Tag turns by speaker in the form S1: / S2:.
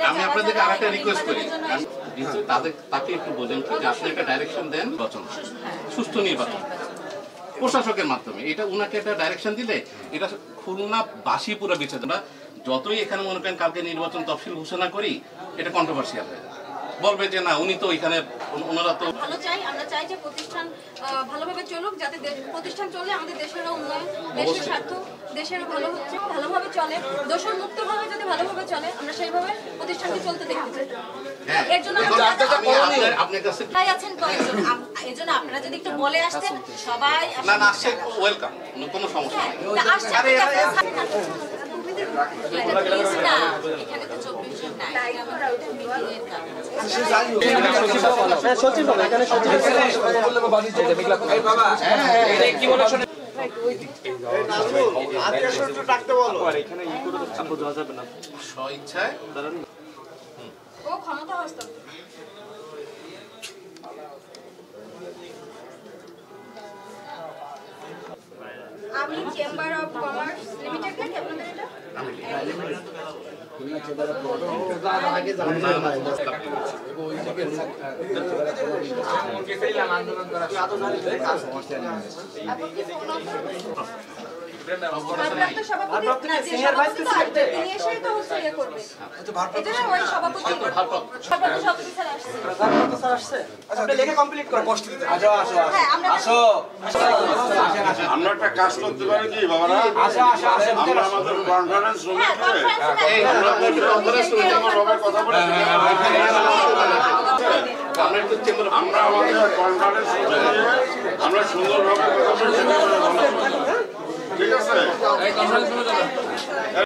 S1: আমি আপনাদেরকে আরেকটা রিকোয়েস্ট করি, তাকে একটু বলেন যে আপনি একটা ডাইরেকশন দেন নির্বাচন, সুষ্ঠু নির্বাচন প্রশাসকের মাধ্যমে। এটা উনাকে একটা ডাইরেকশন দিলে এটা খুলনা বাসী পুরো বেঁচে যাবে। যতই এখানে মনে করেন কালকে নির্বাচন তফসিল ঘোষণা করি, এটা কন্ট্রোভার্সিয়াল হয়ে যাবে, বলবে যে না উনি তো এখানে, ওনারা তো
S2: ভালো চাই। আমরা চাই যে প্রতিষ্ঠান ভালোভাবে চলুক, যাতে প্রতিষ্ঠান চললে আমাদের দেশেরও উন্নয়ন, দেশের স্বার্থ, দেশেরও ভালো হচ্ছে, ভালোভাবে চলে, দোষর মুক্তভাবে যদি ভালোভাবে চলে, আমরা সেইভাবে প্রতিষ্ঠানকে চলতে দেখতে চাই। এর জন্য
S1: আপনার কাছে
S2: তাই আছেন কয়েকজন, এর জন্য আপনারা যদি একটু বলে আসতেন সবাই।
S1: না না আসছে, ওয়েলকাম, কোনো সমস্যা নেই।
S2: এখানে তো 24 জন নাই,
S1: স্বইচ্ছায়
S2: ও ক্ষমতা হস্তান্তর। আমি চেম্বার অফ কমার্স লিমিটেড নাকি আপনাদের এটা?
S3: আমরা একটা কাজ করতে পারি কি বাবারা, আমরা আমাদের কনফারেন্স রুমে কথা বলে আমরা আমাদের কনফারেন্স রুমে আমরা সুন্দরভাবে কথা বলে, ঠিক আছে?